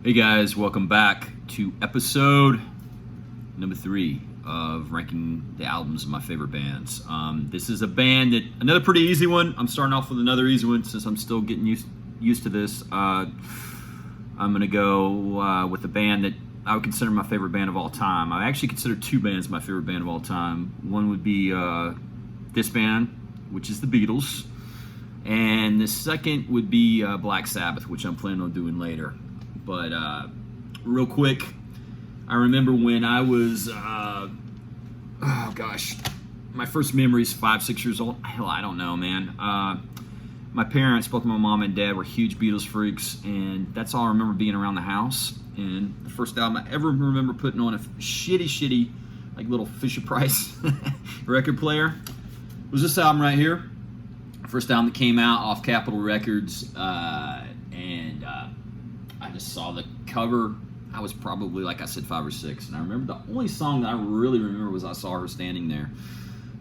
Hey guys, welcome back to episode number 3 of ranking the albums of my favorite bands. This is a band that, another pretty easy one. I'm starting off with another easy one since I'm still getting used to this. I'm going to go with a band that I would consider my favorite band of all time. I actually consider two bands my favorite band of all time. One would be this band, which is the Beatles. And the second would be Black Sabbath, which I'm planning on doing later. But real quick, I remember when I was, my first memories, 5, 6 years old. Hell, I don't know, man. My parents, both my mom and dad, were huge Beatles freaks, and that's all I remember being around the house. And the first album I ever remember putting on a shitty, like little Fisher-Price record player was this album right here. First album that came out off Capitol Records, and I just saw the cover. I was probably, like I said, 5 or 6, and I remember the only song that I really remember was I Saw Her Standing There.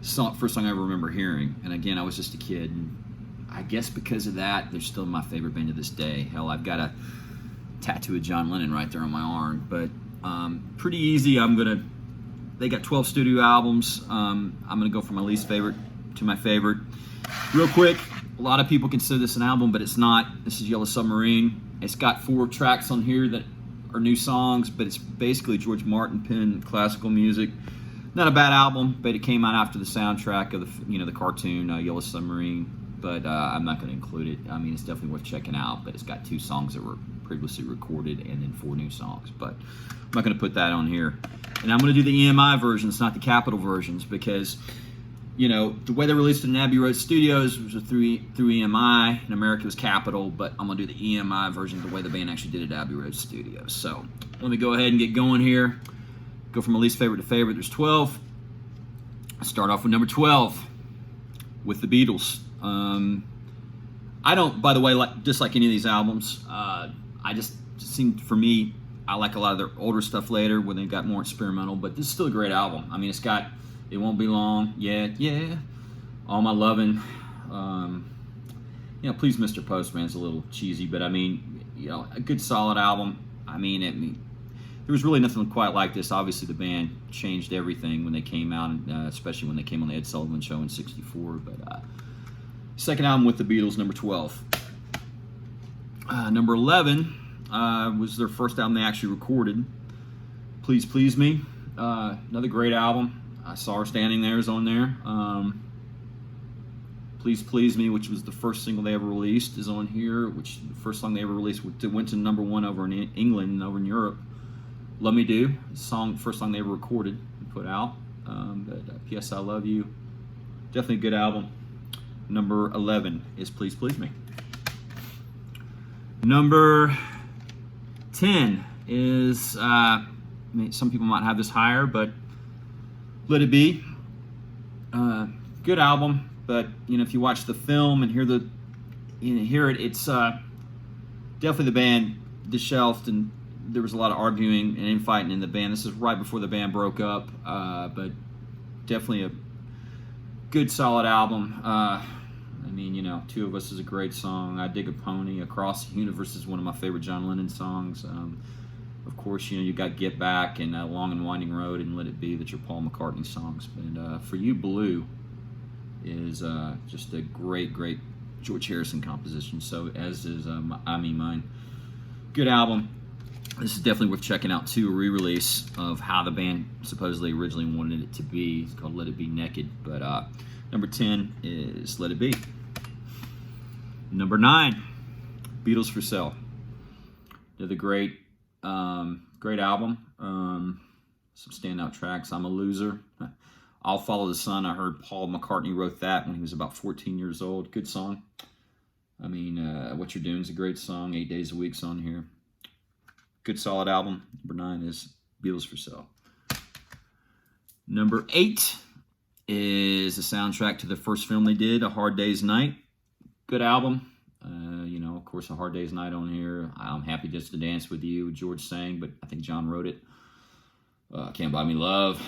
First song I ever remember hearing, and again, I was just a kid, and I guess because of that, they're still my favorite band to this day. Hell, I've got a tattoo of John Lennon right there on my arm, but pretty easy. They got 12 studio albums. I'm gonna go from my least favorite to my favorite. Real quick, a lot of people consider this an album, but it's not. This is Yellow Submarine. It's got 4 tracks on here that are new songs, but it's basically George Martin penned classical music. Not a bad album, but it came out after the soundtrack of the cartoon Yellow Submarine. But I'm not going to include it. I mean, it's definitely worth checking out. But it's got 2 songs that were previously recorded and then 4 new songs. But I'm not going to put that on here. And I'm going to do the EMI versions, not the Capitol versions, because the way they released it in Abbey Road Studios was through EMI. In America, it was Capitol, but I'm going to do the EMI version the way the band actually did it at Abbey Road Studios. So let me go ahead and get going here. Go from my least favorite to favorite. There's 12. I'll start off with number 12 with the Beatles. I don't, by the way, dislike any of these albums. I just seem, for me, I like a lot of their older stuff later when they got more experimental, but this is still a great album. I mean, it's got It Won't Be Long, yeah, All My Lovin'. Please Mr. Postman's a little cheesy, but I mean, a good solid album. I mean, there was really nothing quite like this. Obviously, the band changed everything when they came out, especially when they came on the Ed Sullivan Show in '64. But second album with the Beatles, number 12. Number 11 was their first album they actually recorded. Please Please Me, another great album. I Saw Her Standing There is on there. Please Please Me, which was the first single they ever released, is on here, which the first song they ever released went to number 1 over in England and over in Europe. Love Me Do, first song they ever recorded and put out. P.S. I Love You, definitely a good album. Number 11 is Please Please Me. Number 10 is, some people might have this higher, but Let It Be. Good album, but if you watch the film and hear it, it's definitely the band dishelved, and there was a lot of arguing and infighting in the band. This is right before the band broke up, but definitely a good solid album. Two of Us is a great song. I Dig a Pony. Across the Universe is one of my favorite John Lennon songs. Of course, you got Get Back and Long and Winding Road and Let It Be, that are Paul McCartney songs. And For You, Blue is just a great George Harrison composition. So as is Mine. Good album. This is definitely worth checking out too. A re-release of how the band supposedly originally wanted it to be. It's called Let It Be Naked. But number 10 is Let It Be. Number 9, Beatles for Sale. Another great album. Some standout tracks. I'm a Loser. I'll Follow the Sun. I heard Paul McCartney wrote that when he was about 14 years old. Good song. I mean, What You're Doing is a great song. 8 Days a Week's on here. Good solid album. Number 9 is Beatles for Sale. Number 8 is the soundtrack to the first film they did, A Hard Day's Night. Good album. Of course, A Hard Day's Night on here. I'm Happy Just to Dance with You. George sang, but I think John wrote it. Can't Buy Me Love.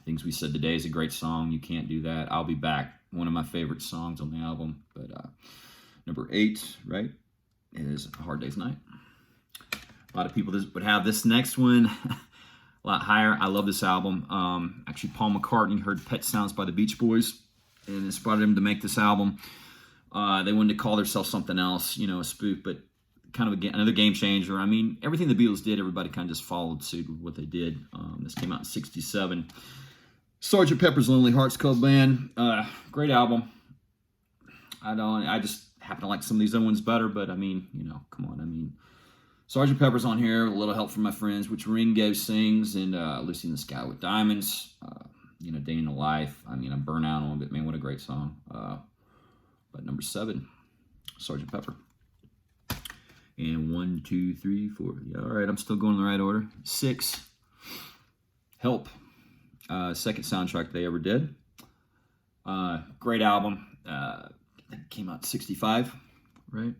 Things We Said Today is a great song. You Can't Do That. I'll Be Back. One of my favorite songs on the album. But number 8, right, is A Hard Day's Night. A lot of people would have this next one a lot higher. I love this album. Actually, Paul McCartney heard Pet Sounds by the Beach Boys and inspired him to make this album. They wanted to call themselves something else, a spoof, but kind of another game changer. I mean, everything the Beatles did, everybody kind of just followed suit with what they did. This came out in '67. Sgt. Pepper's Lonely Hearts Club Band, great album. I just happen to like some of these other ones better, but I mean, come on. I mean, Sgt. Pepper's on here, A Little Help from My Friends, which Ringo sings, and Lucy in the Sky with Diamonds, Day in the Life. I mean, I'm burnt out on it, but man, what a great song. But number 7, Sgt. Pepper. And 1, 2, 3, 4. Yeah, all right, I'm still going in the right order. 6, Help. Second soundtrack they ever did. Great album. It came out in 65, right?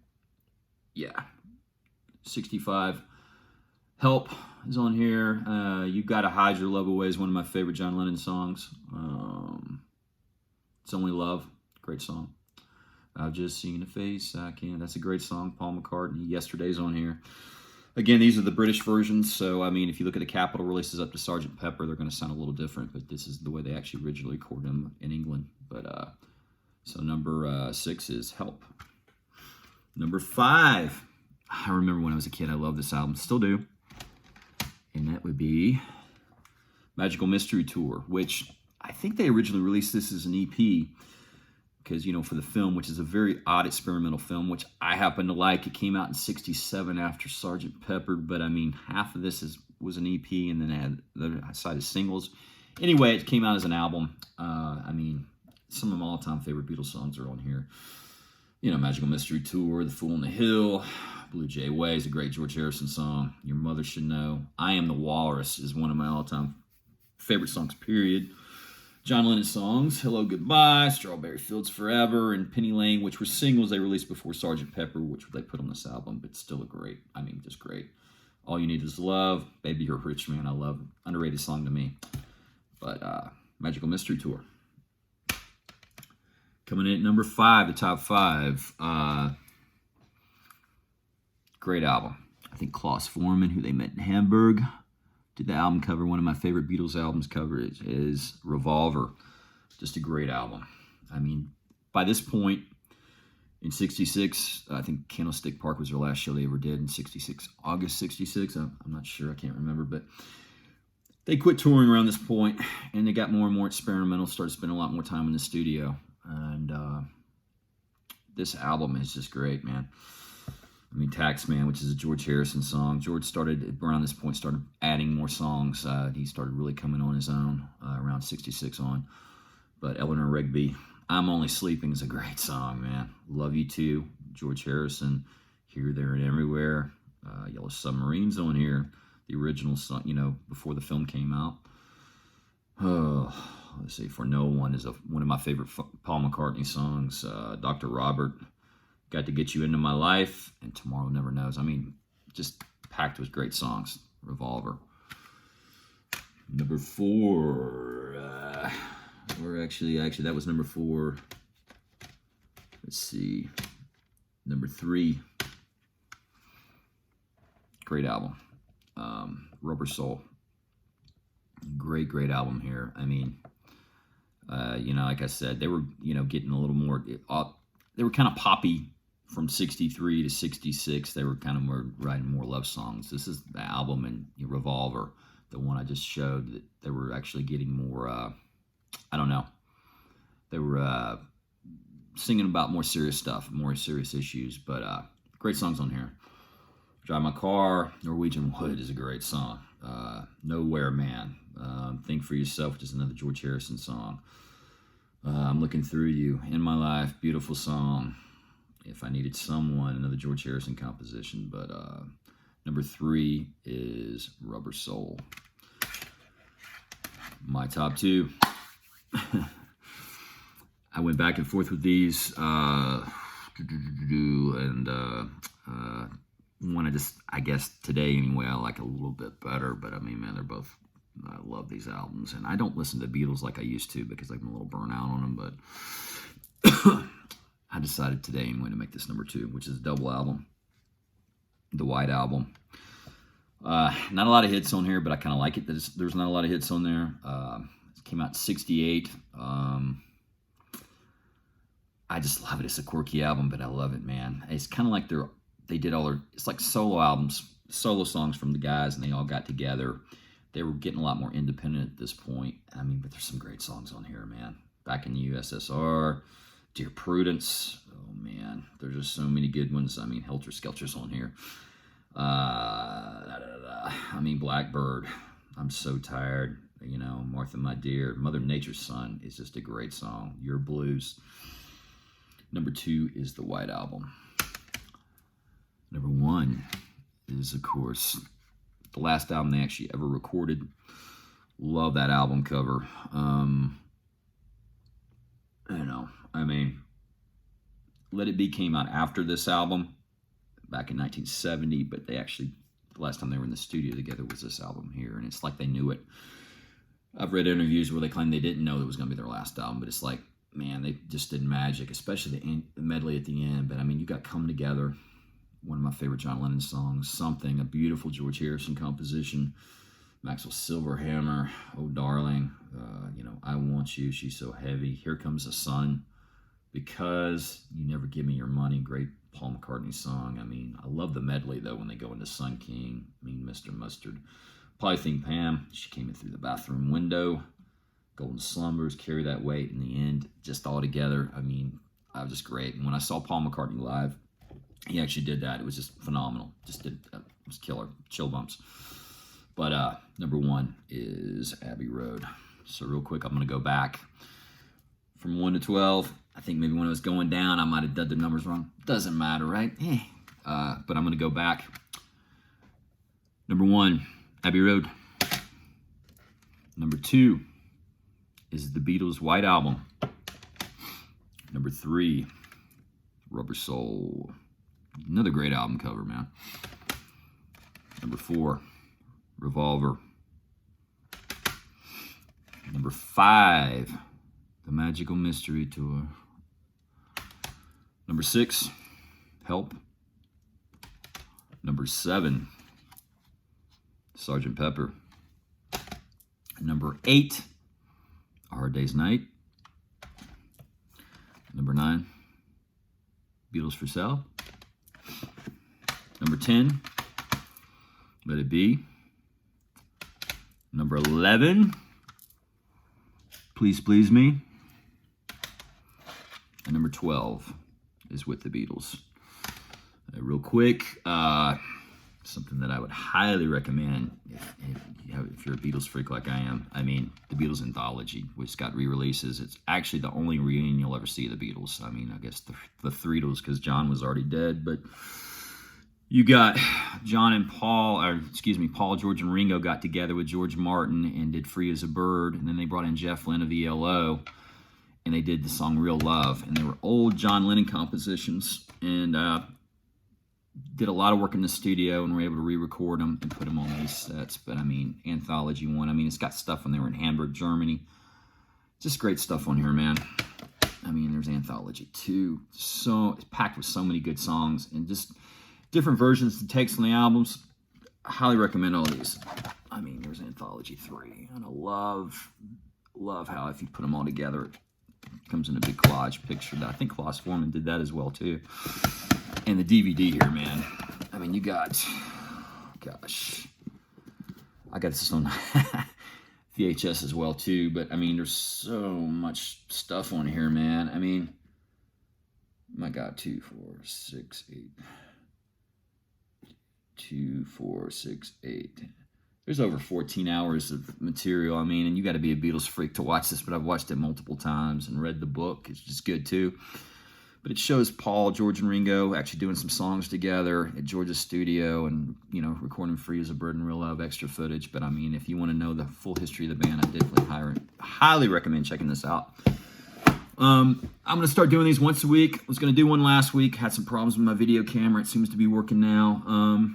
Yeah, 65. Help is on here. You Gotta Hide Your Love Away is one of my favorite John Lennon songs. It's Only Love, great song. I've Just Seen a Face I Can. That's a great song. Paul McCartney. Yesterday's on here. Again, these are the British versions. So, I mean, if you look at the Capitol releases up to Sgt. Pepper, they're going to sound a little different. But this is the way they actually originally recorded them in England. But so number 6 is Help. Number 5. I remember when I was a kid, I loved this album. Still do. And that would be Magical Mystery Tour, which I think they originally released this as an EP. Because, for the film, which is a very odd experimental film, which I happen to like. It came out in 67 after Sgt. Pepper, but I mean, half of this was an EP, and then it had the other side of singles. Anyway, it came out as an album. I mean, some of my all-time favorite Beatles songs are on here. Magical Mystery Tour, The Fool on the Hill, Blue Jay Way is a great George Harrison song. Your Mother Should Know. I Am the Walrus is one of my all-time favorite songs, period. John Lennon songs, Hello, Goodbye, Strawberry Fields Forever, and Penny Lane, which were singles they released before Sgt. Pepper, which they put on this album, but still just great. All You Need Is Love, Baby You're a Rich Man, I love it. Underrated song to me. But Magical Mystery Tour. Coming in at number 5, the top 5. Great album. I think Klaus Foreman, who they met in Hamburg, did the album cover. One of my favorite Beatles albums cover is Revolver. Just a great album. I mean, by this point, in 66, I think Candlestick Park was their last show they ever did in 66. August 66, I'm not sure, I can't remember. But they quit touring around this point, and they got more and more experimental, started spending a lot more time in the studio. And this album is just great, man. I mean, Taxman, which is a George Harrison song. George started, around this point, started adding more songs. He started really coming on his own around 66 on. But Eleanor Rigby, I'm Only Sleeping is a great song, man. Love You Too, George Harrison, Here, There, and Everywhere. Yellow Submarine's on here. The original song, before the film came out. Oh, let's see, For No One is one of my favorite Paul McCartney songs. Dr. Robert, Got to Get You Into My Life, and Tomorrow Never Knows. I mean, just packed with great songs. Revolver. Number 4. Or actually, that was number 4. Let's see. Number 3. Great album. Rubber Soul. Great album here. I mean, like I said, they were, getting a little more, they were kind of poppy from 63 to 66. They were kind of more writing more love songs. This is the album and Revolver, the one I just showed, that they were actually getting more, I don't know. They were singing about more serious stuff, more serious issues, but great songs on here. Drive My Car, Norwegian Wood is a great song. Nowhere Man, Think for Yourself, which is another George Harrison song. I'm Looking Through You, In My Life, beautiful song. If I Needed Someone, another George Harrison composition. But number 3 is Rubber Soul. My top 2. I went back and forth with these, and one I guess today anyway, I like a little bit better. But I mean, man, they're both, I love these albums. And I don't listen to Beatles like I used to because I'm a little burnt out on them. But I decided today anyway to make this number 2, which is a double album. The White Album. Not a lot of hits on here, but I kind of like it that there's not a lot of hits on there. It came out in '68. I just love it. It's a quirky album, but I love it, man. It's kind of like they did all their, it's like solo albums, solo songs from the guys, and they all got together. They were getting a lot more independent at this point. I mean, but there's some great songs on here, man. Back in the USSR, Dear Prudence. Oh, man. There's just so many good ones. I mean, Helter Skelter's on here. I mean, Blackbird. I'm so tired. You know, Martha, My Dear. Mother Nature's Son is just a great song. Your Blues. Number 2 is the White Album. Number 1 is, of course, the last album they actually ever recorded. Love that album cover. I don't know. I mean, Let It Be came out after this album, back in 1970, but they actually, the last time they were in the studio together was this album here, and it's like they knew it. I've read interviews where they claim they didn't know it was going to be their last album, but it's like, man, they just did magic, especially the medley at the end. But I mean, you got Come Together, one of my favorite John Lennon songs, Something, a beautiful George Harrison composition, Maxwell Silverhammer, Oh Darling, you know, I Want You, She's So Heavy, Here Comes the Sun, Because You Never Give Me Your Money, great Paul McCartney song. I mean, I love the medley, though, when they go into Sun King, I mean, Mr. Mustard, Probably Think Pam, She Came In Through the Bathroom Window, Golden Slumbers, Carry That Weight, in the end, just all together. I mean, I was just great. And when I saw Paul McCartney live, he actually did that. It was just phenomenal. It was killer, chill bumps. But number 1 is Abbey Road. So real quick, I'm going to go back from 1 to 12. I think maybe when it was going down, I might have done the numbers wrong. Doesn't matter, right? But I'm going to go back. Number 1, Abbey Road. Number 2 is the Beatles' White Album. Number 3, Rubber Soul. Another great album cover, man. Number 4, Revolver. Number 5, The Magical Mystery Tour. Number 6, Help. Number 7, Sgt. Pepper. Number 8, A Hard Day's Night. Number 9, Beatles for Sale. Number 10, Let It Be. Number 11, Please Please Me. And number 12 is With the Beatles. Real quick, something that I would highly recommend if you're a Beatles freak like I am. I mean, the Beatles Anthology, which got re-releases. It's actually the only reunion you'll ever see of the Beatles. I mean, I guess the Threetles, because John was already dead, but you got Paul, George, and Ringo got together with George Martin and did Free as a Bird, and then they brought in Jeff Lynne of ELO, and they did the song Real Love, and they were old John Lennon compositions, and did a lot of work in the studio, and were able to re-record them and put them on these sets. But I mean, Anthology 1, I mean, it's got stuff when they were in Hamburg, Germany. Just great stuff on here, man. I mean, there's Anthology 2. So it's packed with so many good songs and just different versions and takes on the albums. I highly recommend all these. I mean, there's Anthology 3. And I love how if you put them all together, it comes in a big collage picture. I think Klaus Foreman did that as well, too. And the DVD here, man. I mean, you got, gosh, I got this on VHS as well, too. But, I mean, there's so much stuff on here, man. I mean, my God, 2, 4, 6, 8. 2, 4, 6, 8. There's over 14 hours of material. I mean, and you got to be a Beatles freak to watch this, but I've watched it multiple times and read the book. It's just good, too. But it shows Paul, George, and Ringo actually doing some songs together at George's studio and, you know, recording Free as a Bird and Real Love, extra footage. But, I mean, if you want to know the full history of the band, I definitely highly recommend checking this out. I'm going to start doing these once a week. I was going to do one last week. Had some problems with my video camera. It seems to be working now.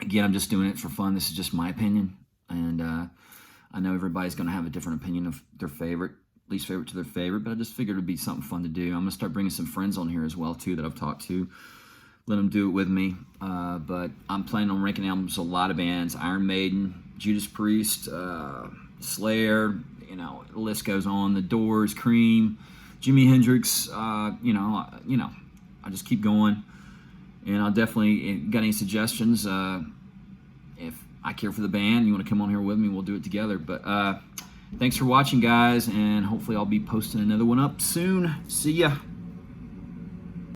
Again, I'm just doing it for fun. This is just my opinion. And I know everybody's going to have a different opinion of their favorite. Least favorite to their favorite, but I just figured it would be something fun to do. I'm going to start bringing some friends on here as well, too, that I've talked to let them do it with me. But I'm planning on ranking albums a lot of bands: Iron Maiden, Judas Priest, Slayer. The list goes on. The Doors, Cream, Jimi Hendrix. I just keep going, and I'll definitely got any suggestions. If I care for the band, you want to come on here with me, we'll do it together. But thanks for watching, guys, and hopefully I'll be posting another one up soon. See ya.